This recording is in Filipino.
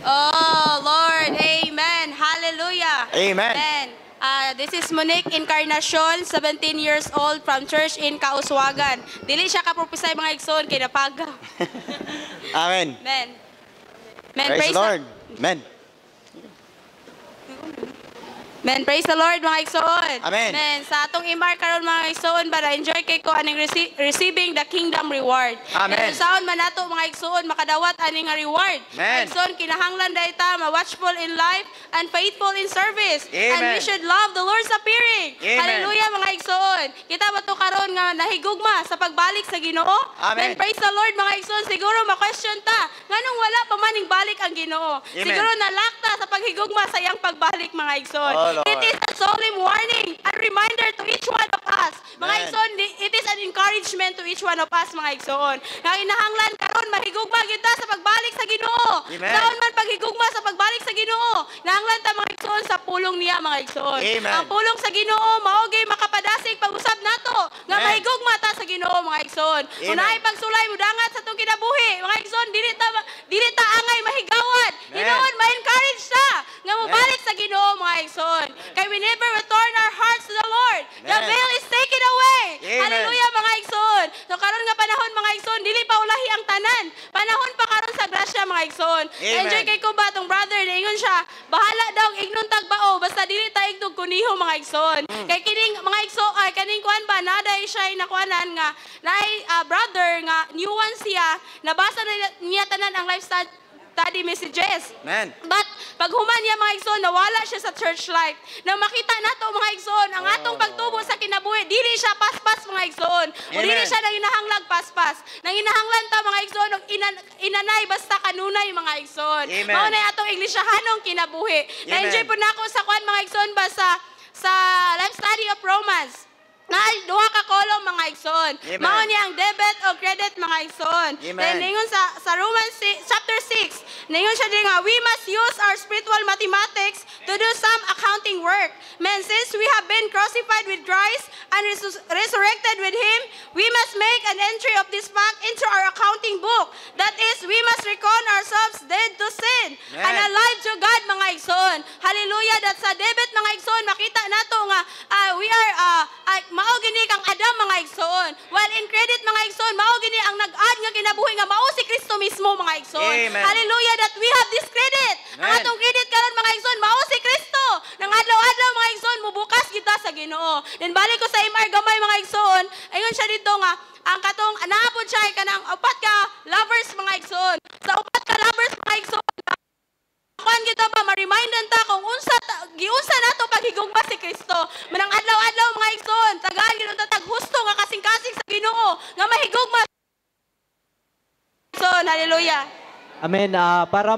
Oh, Lord. Amen. Hallelujah. Amen. Amen. This is Monique Encarnacion, 17 years old from church in Kauswagan. Dili siya kapropisay mga igsoon, kinapaga. Amen. Amen. Amen. Praise the Lord. Amen. Amen. Praise the Lord, mga igsoon. Amen. Amen. Sa atong imar karon mga igsoon, para enjoy kay ko aning receiving the kingdom reward. Amen. And saon man nato mga igsoon makadawat aning nga reward. Amen. Igsoon kinahanglan dayta ma-watchful in life and faithful in service. Amen. And we should love the Lord's appearing. Amen. Hallelujah mga igsoon. Kita ba to karon nga nahigugma sa pagbalik sa Ginoo? Amen. And praise the Lord mga igsoon. Siguro ma-question ta, nganong wala pa maning balik ang Ginoo? Amen. Siguro nalakta sa paghigugma sa iyang pagbalik mga igsoon. Oh, Lord. It is a solemn warning and reminder to each one of us. Mga Amen. igsoon, it is an encouragement to each one of us mga igsoon. Nga inahanglan karon mahigugma gyud ta sa pagbalik sa Ginoo. Amen. Saon man paghigugma sa pagbalik sa Ginoo, nahanglan ta mga igsoon sa pulong niya mga igsoon. Amen. Ang pulong sa Ginoo mao gyud makapadasig pag-usab nato nga Amen. mahigugma ta sa Ginoo mga igsoon. Amen. Unahay pagsulay mudangat sa tong kinabuhi mga igsoon, dili ta angay mahigawad. Amen. Ginoon ma-encourage ta nga mobalik sa Ginoo mga igsoon. Kay we never return our hearts to the Lord. The Amen. veil is taken away. Amen. Hallelujah mga igsoon. So karon nga panahon mga igsoon, dili pa ulahi ang tanan. Panahon pa karon sa grasya mga igsoon. Amen. Enjoy kay ko ba tong brother niingon siya, bahala daw ignon tagbao basta dili ta igdog kuniho mga igsoon. Kay kining mga igsoon ay kaning kuan ba naday siya nakuanan nga nay brother nga new one siya, nabasa na niya tanan ang life study messages. Amen. But pag human niya mga igsoon, nawala siya sa church life. Nang makita nato mga igsoon, ang atong pagtubo sa kinabuhi, dili siya paspas mga igsoon. O dili Amen. siya nang inahanglag paspas. Nang inahanglan ta mga igsoon, og inanay basta kanunay mga igsoon. Amen. Mao na atong iglesiyahanong kinabuhi. Na-enjoy Amen. po nako sa kwan mga igsoon ba sa life study of Romans. Na duha ka kolom mga igsoon. Amen. Mao niya ang debit o credit mga igsoon. Amen. Then ningon sa Romans chapter 6, ningon siya din nga we must use our spiritual mathematics to do some accounting work. Man, since we have been crucified with Christ and resurrected with Him, we must make an entry of this fact into our accounting book. That is, we must reckon ourselves dead to sin Amen. and alive to God mga igsoon. Hallelujah. That sa debit mga igsoon, makita nato nga we are mao gini kang Adam mga igsoon. While in credit mga igsoon, mao gini ang nag-add nga kinabuhi nga mao si Kristo mismo mga igsoon. Amen. Hallelujah that we have this credit. Ang Amen. atong credit karon mga igsoon mao si Kristo. Nang adlaw-adlaw mga igsoon mubukas kita sa Ginoo. Then balik ko sa MR gamay mga igsoon, ayon siya dito nga ang katong naapod siya ay kanang upat ka lovers mga igsoon. Sa upat ka lovers mga igsoon, kuan kita pa ma-remindan ta kung giunsa nato paghigugma si Kristo. Manang adlaw-adlaw mga igsoon, tagaan gyud ta tag husto nga kasing-kasing sa Ginoo nga mahigugma. So, hallelujah. Amen. Para